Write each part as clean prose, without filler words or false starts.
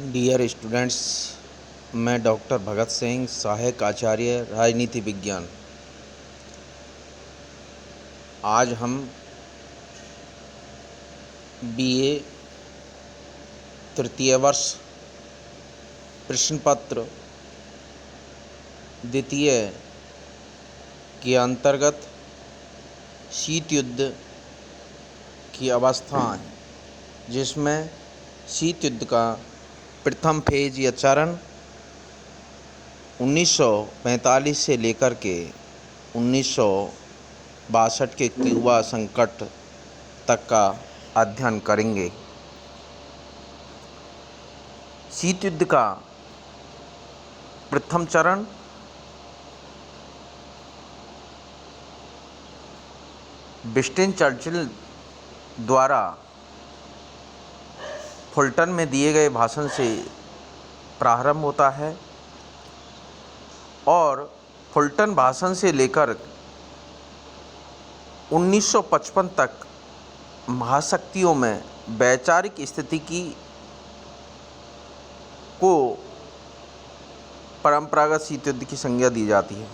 Dear students, मैं doctor Bhagat Singh, सहायक आचार्य राजनीति विज्ञान। आज हम बीए तृतीय वर्ष प्रश्न पत्र द्वितीय के अंतर्गत शीत युद्ध की अवस्थाएं, जिसमें शीत युद्ध का प्रथम फेज या चरण 1945 से लेकर के 1962 के क्यूबा संकट तक का अध्ययन करेंगे। शीत युद्ध का प्रथम चरण विंस्टन चर्चिल द्वारा फुल्टन में दिए गए भाषण से प्रारंभ होता है और फुल्टन भाषण से लेकर 1955 तक महाशक्तियों में वैचारिक स्थिति को परंपरागत शीत युद्ध की संज्ञा दी जाती है।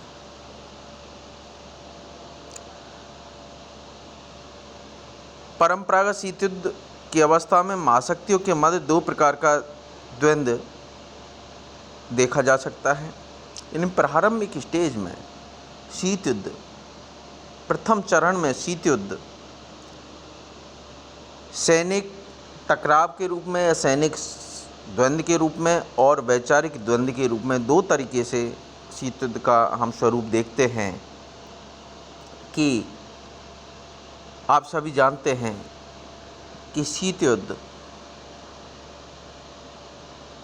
परंपरागत शीत युद्ध की अवस्था में महाशक्तियों के मध्य दो प्रकार का द्वंद्व देखा जा सकता है। इन प्रारंभिक स्टेज में शीत युद्ध, प्रथम चरण में शीत युद्ध सैनिक टकराव के रूप में या सैनिक द्वंद्व के रूप में और वैचारिक द्वंद्व के रूप में दो तरीके से शीत युद्ध का हम स्वरूप देखते हैं। कि आप सभी जानते हैं कि शीत युद्ध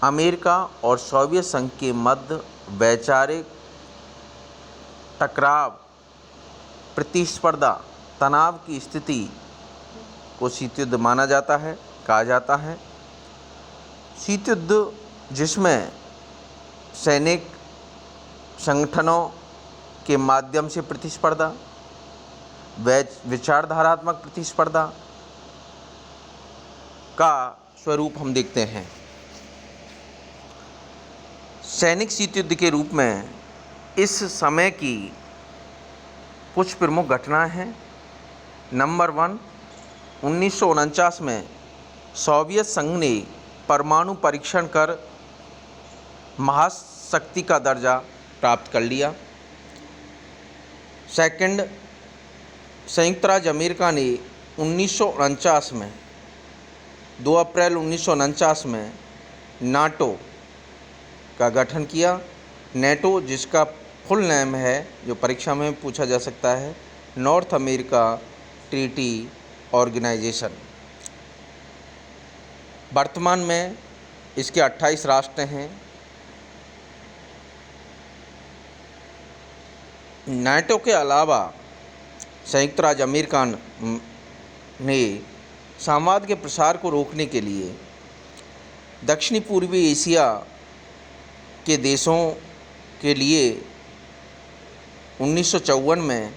अमेरिका और सोवियत संघ के मध्य वैचारिक टकराव, प्रतिस्पर्धा, तनाव की स्थिति को शीत युद्ध माना जाता है, कहा जाता है। शीत युद्ध जिसमें सैनिक संगठनों के माध्यम से प्रतिस्पर्धा, विचारधारात्मक प्रतिस्पर्धा का स्वरूप हम देखते हैं। सैनिक शीत युद्ध के रूप में इस समय की कुछ प्रमुख घटनाएं हैं। नंबर 1, 1949 में सोवियत संघ ने परमाणु परीक्षण कर महाशक्ति का दर्जा प्राप्त कर लिया। सेकंड, संयुक्त राज्य अमेरिका ने 1949 में 2 अप्रैल 1949 में नाटो का गठन किया। नेटो, जिसका फुल नेम है, जो परीक्षा में पूछा जा सकता है, नॉर्थ अमेरिका ट्रीटी ऑर्गेनाइजेशन। वर्तमान में इसके 28 राष्ट्र हैं। नाटो के अलावा संयुक्त राज्य अमेरिका ने साम्यवाद के प्रसार को रोकने के लिए दक्षिणी पूर्वी एशिया के देशों के लिए 1954 में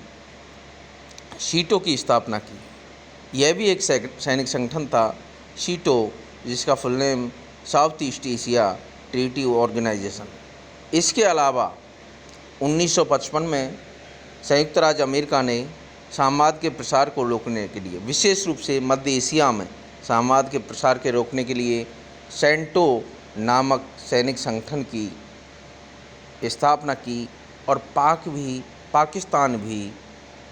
शीटो की स्थापना की। यह भी एक सैनिक संगठन था, शीटो, जिसका full name South East Asia Treaty Organization. इसके अलावा 1955 में संयुक्त राज्य अमेरिका ने साम्यवाद के प्रसार को रोकने के लिए, विशेष रूप से मध्य एशिया में साम्यवाद के प्रसार के रोकने के लिए सेंटो नामक सैनिक संगठन की स्थापना की और पाकिस्तान भी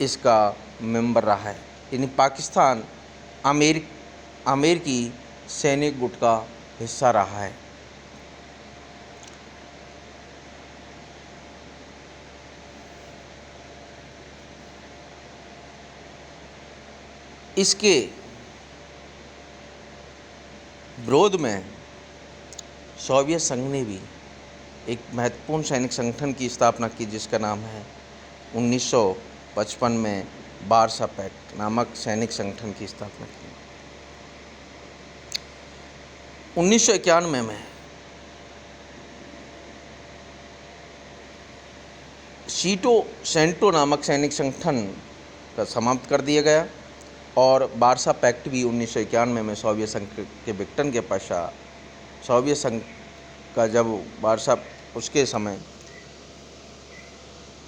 इसका मेंबर रहा है। यानी पाकिस्तान अमेरिकी सैनिक गुट का हिस्सा रहा है। इसके विरोध में सोवियत संघ ने भी एक महत्वपूर्ण सैनिक संगठन की स्थापना की, जिसका नाम है 1955 में वार्सा पैक्ट नामक सैनिक संगठन की स्थापना की। 1991 में सेंटो नामक सैनिक संगठन का समाप्त कर दिया गया और वार्सा पैक्ट भी 1991 में सोवियत संघ के विघटन के पश्चात सोवियत संघ का जब वार्सा उसके समय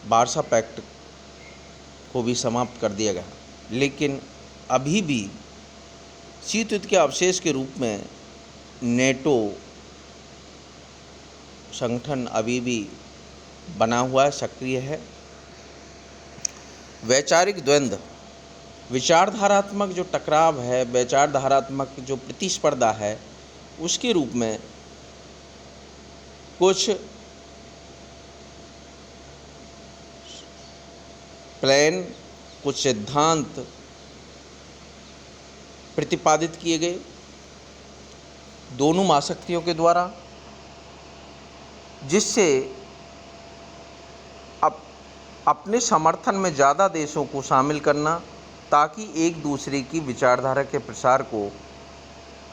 वार्सा पैक्ट को भी समाप्त कर दिया गया, लेकिन अभी भी शीत युद्ध के अवशेष के रूप में नेटो संगठन अभी भी बना हुआ है, सक्रिय है। वैचारिक द्वंद्व, विचारधारात्मक जो टकराव है, विचारधारात्मक जो प्रतिस्पर्धा है, उसके रूप में कुछ प्लान, कुछ सिद्धांत प्रतिपादित किए गए दोनों महाशक्तियों के द्वारा, जिससे अपने समर्थन में ज़्यादा देशों को शामिल करना, ताकि एक दूसरे की विचारधारा के प्रसार को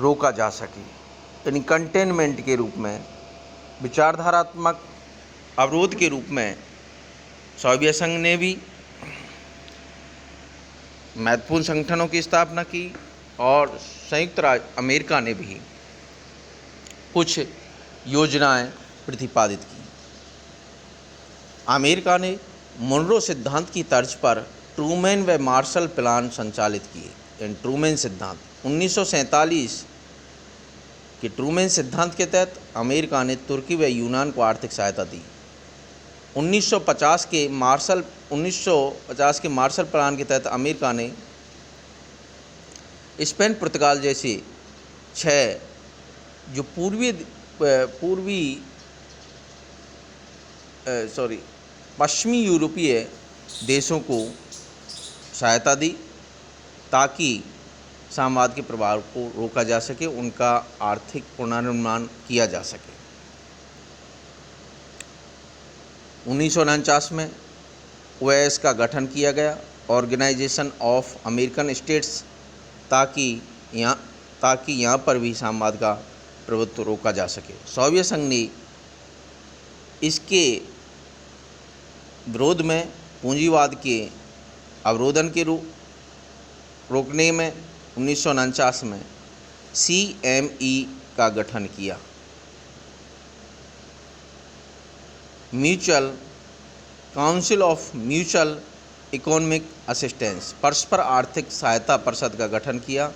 रोका जा सके। यानी कंटेनमेंट के रूप में, विचारधारात्मक अवरोध के रूप में सोवियत संघ ने भी महत्वपूर्ण संगठनों की स्थापना की और संयुक्त राज्य अमेरिका ने भी कुछ योजनाएं प्रतिपादित की। अमेरिका ने मोनरो सिद्धांत की तर्ज पर ट्रूमैन व मार्शल प्लान संचालित किए। ट्रूमैन सिद्धांत 1947 के ट्रूमैन सिद्धांत के तहत अमेरिका ने तुर्की व यूनान को आर्थिक सहायता दी। 1950 के मार्शल प्लान के तहत अमेरिका ने स्पेन, पुर्तगाल जैसे 6 जो पश्चिमी यूरोपीय देशों को सहायता दी, ताकि साम्यवाद के प्रभाव को रोका जा सके, उनका आर्थिक पुनर्निर्माण किया जा सके। 1949 में ओएस का गठन किया गया, ऑर्गेनाइजेशन ऑफ अमेरिकन स्टेट्स, ताकि यहाँ पर भी साम्यवाद का प्रभुत्व रोका जा सके। सोवियत संघ ने इसके विरोध में पूंजीवाद के अवरोधन के रोकने में 1949 में CME का गठन किया, mutual council of mutual economic assistance, परस्पर आर्थिक सहायता परिषद का गठन किया।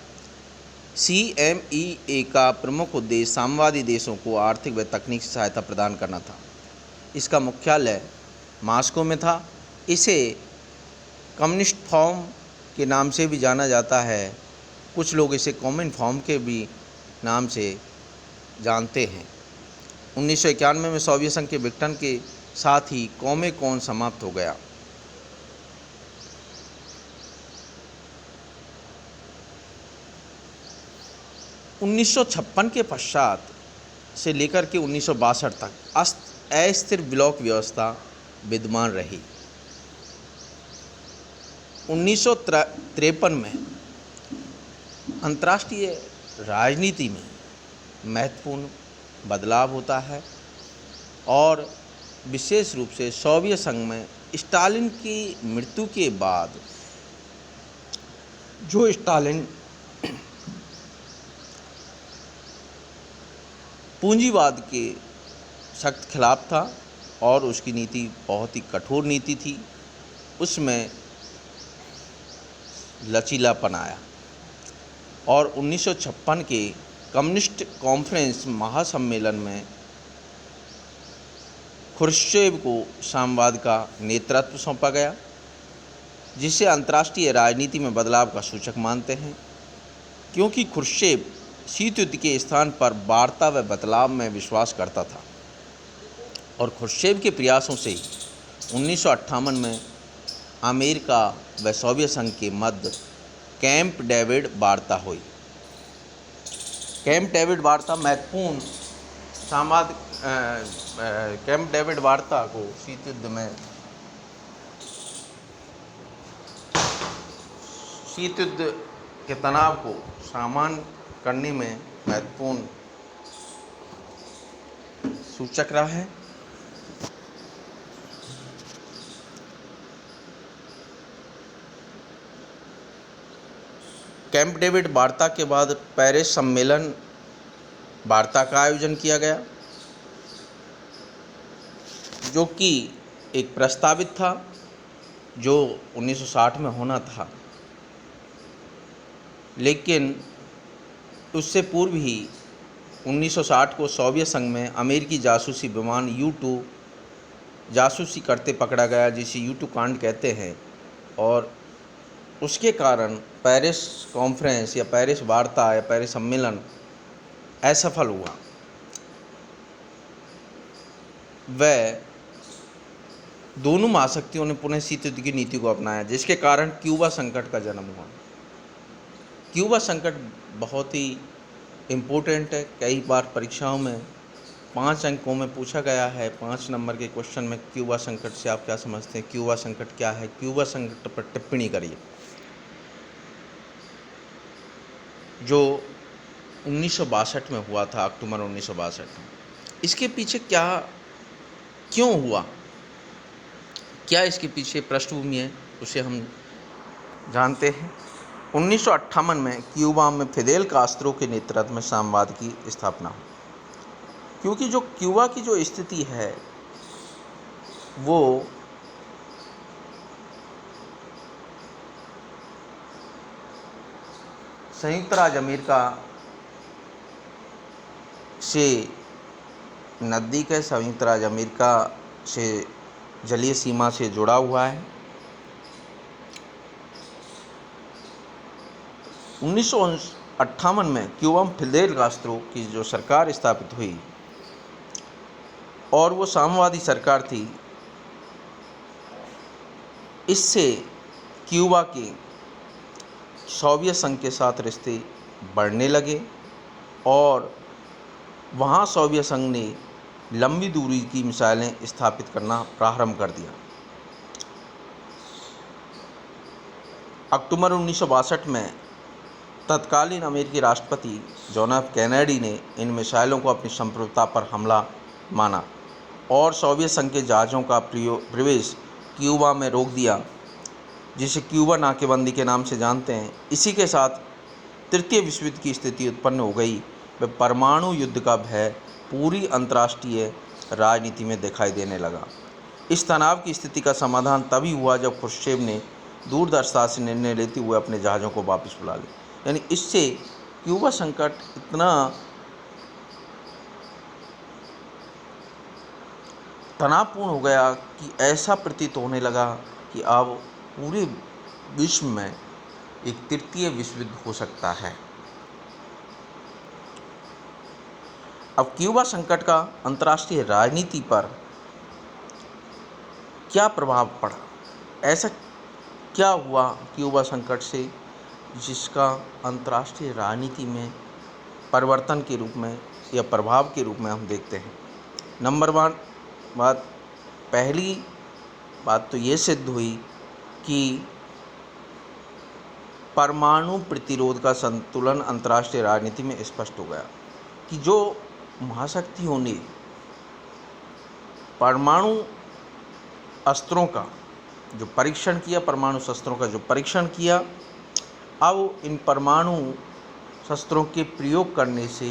CMEA का प्रमुख उद्देश्य साम्यवादी देशों को आर्थिक व तकनीकी सहायता प्रदान करना था। इसका मुख्यालय मॉस्को में था। इसे कम्युनिस्ट फॉर्म के नाम से भी जाना जाता है, कुछ लोग इसे कॉमन फॉर्म के भी नाम से जानते हैं। 1991 में सोवियत संघ के विघटन के साथ ही कॉमेकॉन समाप्त हो गया। उन्नीस के पश्चात से लेकर के 1962 तक अस्थिर ब्लॉक व्यवस्था विद्यमान रही। 1953 में अंतर्राष्ट्रीय राजनीति में महत्वपूर्ण बदलाव होता है और विशेष रूप से सोवियत संघ में स्टालिन की मृत्यु के बाद जो स्टालिन पूंजीवाद के सख्त खिलाफ था और उसकी नीति बहुत ही कठोर नीति थी, उसमें लचीलापन आया और 1956 के कम्युनिस्ट कॉन्फ्रेंस महासम्मेलन में खुर्शचेव को साम्यवाद का नेतृत्व सौंपा गया, जिसे अंतर्राष्ट्रीय राजनीति में बदलाव का सूचक मानते हैं, क्योंकि खुर्शचेव शीत युद्ध के स्थान पर वार्ता व बदलाव में विश्वास करता था और खुर्शचेव के प्रयासों से 1958 में अमेरिका व सोवियत संघ के मध्य कैंप डेविड वार्ता हुई। कैंप डेविड वार्ता महत्वपूर्ण कैंप डेविड वार्ता को शीत युद्ध में शीत युद्ध के तनाव को सामान्य करने में महत्वपूर्ण सूचक रहा है। कैंप डेविड वार्ता के बाद पेरिस सम्मेलन वार्ता का आयोजन किया गया, जो कि एक प्रस्तावित था, जो 1960 में होना था, लेकिन उससे पूर्व ही 1960 को सोवियत संघ में अमेरिकी जासूसी विमान U-2 जासूसी करते पकड़ा गया, जिसे U-2 कांड कहते हैं, और उसके कारण पेरिस कॉन्फ्रेंस या पेरिस वार्ता या पेरिस सम्मेलन असफल हुआ। वह दोनों महाशक्तियों ने पुनः शीत युद्ध की नीति को अपनाया, जिसके कारण क्यूबा संकट का जन्म हुआ। क्यूबा संकट बहुत ही इम्पोर्टेंट है। कई बार परीक्षाओं में 5 अंकों में पूछा गया है, 5 नंबर के क्वेश्चन में क्यूबा संकट से आप क्या समझते हैं, क्यूबा संकट क्या है, क्यूबा संकट पर टिप्पणी करिए। जो 1962 में हुआ था, अक्टूबर 1962 में। इसके पीछे क्यों हुआ, क्या इसके पीछे पृष्ठभूमि है, उसे हम जानते हैं। 1958 में क्यूबा में फिदेल कास्त्रो के नेतृत्व में साम्यवाद की स्थापना हुई, क्योंकि जो क्यूबा की जो स्थिति है वो संयुक्त राज्य अमेरिका से नज़दीक है, संयुक्त राज्य अमेरिका से जलीय सीमा से जुड़ा हुआ है। 1958 में क्यूबा में फिदेल कास्त्रो की जो सरकार स्थापित हुई, और वो साम्यवादी सरकार थी, इससे क्यूबा के सोवियत संघ के साथ रिश्ते बढ़ने लगे, और वहाँ सोवियत संघ ने लंबी दूरी की मिसाइलें स्थापित करना प्रारंभ कर दिया। अक्टूबर 1962 में तत्कालीन अमेरिकी राष्ट्रपति जॉन एफ कैनेडी ने इन मिसाइलों को अपनी संप्रभुता पर हमला माना और सोवियत संघ के जहाज़ों का प्रवेश क्यूबा में रोक दिया, जिसे क्यूबा नाकेबंदी के नाम से जानते हैं। इसी के साथ तृतीय विश्व युद्ध की स्थिति उत्पन्न हो गई। वह परमाणु युद्ध का भय पूरी अंतर्राष्ट्रीय राजनीति में दिखाई देने लगा। इस तनाव की स्थिति का समाधान तभी हुआ जब खुर्शीव ने दूरदर्शिता से निर्णय लेते हुए अपने जहाज़ों को वापस बुला लिया। यानी इससे क्यूबा संकट इतना तनावपूर्ण हो गया कि ऐसा प्रतीत होने लगा कि अब पूरे विश्व में एक तृतीय विश्व युद्ध हो सकता है। अब क्यूबा संकट का अंतर्राष्ट्रीय राजनीति पर क्या प्रभाव पड़ा, ऐसा क्या हुआ क्यूबा संकट से जिसका अंतर्राष्ट्रीय राजनीति में परिवर्तन के रूप में या प्रभाव के रूप में हम देखते हैं। नंबर 1 बात, पहली बात तो ये सिद्ध हुई कि परमाणु प्रतिरोध का संतुलन अंतर्राष्ट्रीय राजनीति में स्पष्ट हो गया कि जो महाशक्तियों ने परमाणु अस्त्रों का जो परीक्षण किया, परमाणु शस्त्रों का जो परीक्षण किया, अब इन परमाणु शस्त्रों के प्रयोग करने से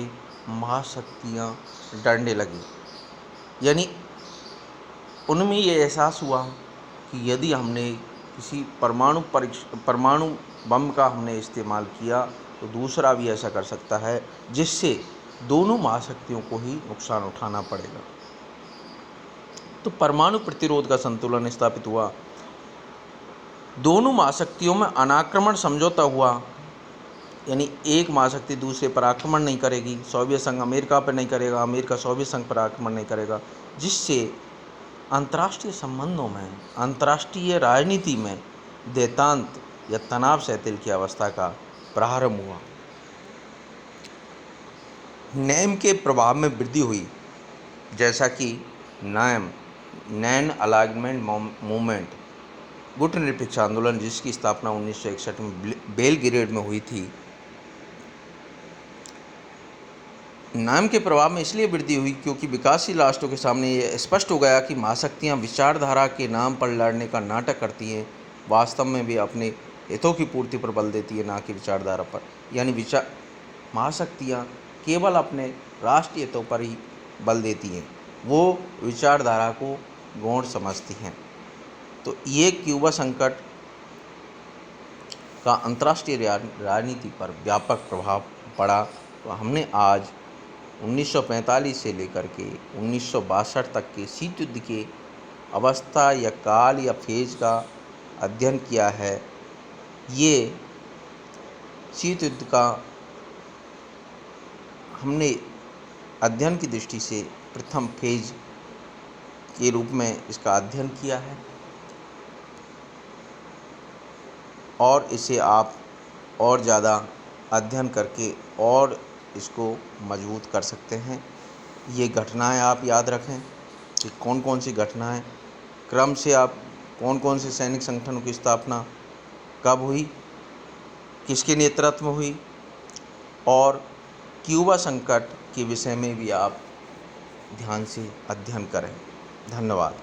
महाशक्तियाँ डरने लगी। यानी उनमें ये एहसास हुआ कि यदि हमने किसी परमाणु बम का हमने इस्तेमाल किया तो दूसरा भी ऐसा कर सकता है, जिससे दोनों महाशक्तियों को ही नुकसान उठाना पड़ेगा। तो परमाणु प्रतिरोध का संतुलन स्थापित हुआ। दोनों महाशक्तियों में अनाक्रमण समझौता हुआ, यानी एक महाशक्ति दूसरे पर आक्रमण नहीं करेगी, सोवियत संघ अमेरिका पर नहीं करेगा, अमेरिका सोवियत संघ पर आक्रमण नहीं करेगा, जिससे अंतर्राष्ट्रीय संबंधों में, अंतर्राष्ट्रीय राजनीति में देतांत या तनाव सहतील की अवस्था का प्रारंभ हुआ। नेम के प्रभाव में वृद्धि हुई, जैसा कि नैन अलाइनमेंट मूवमेंट, गुटनिरपेक्ष आंदोलन, जिसकी स्थापना 1961 में बेलग्रेड में हुई थी। नाम के प्रभाव में इसलिए वृद्धि हुई क्योंकि विकासशील राष्ट्रों के सामने ये स्पष्ट हो गया कि महाशक्तियाँ विचारधारा के नाम पर लड़ने का नाटक करती हैं, वास्तव में भी अपने हितों की पूर्ति पर बल देती है, ना कि विचारधारा पर। यानी महाशक्तियाँ केवल अपने राष्ट्रीय हितों पर ही बल देती हैं, वो विचारधारा को गौण समझती हैं। तो ये क्यूबा संकट का अंतर्राष्ट्रीय राजनीति पर व्यापक प्रभाव पड़ा। तो हमने आज 1945 से लेकर के 1962 तक के शीत युद्ध के अवस्था या काल या फेज का अध्ययन किया है। ये शीत युद्ध का हमने अध्ययन की दृष्टि से प्रथम फेज के रूप में इसका अध्ययन किया है और इसे आप और ज़्यादा अध्ययन करके और इसको मजबूत कर सकते हैं। ये घटनाएं आप याद रखें कि कौन कौन सी घटनाएं क्रम से आप कौन कौन से सैनिक संगठनों की स्थापना कब हुई, किसके नेतृत्व में हुई, और क्यूबा संकट के विषय में भी आप ध्यान से अध्ययन करें। धन्यवाद।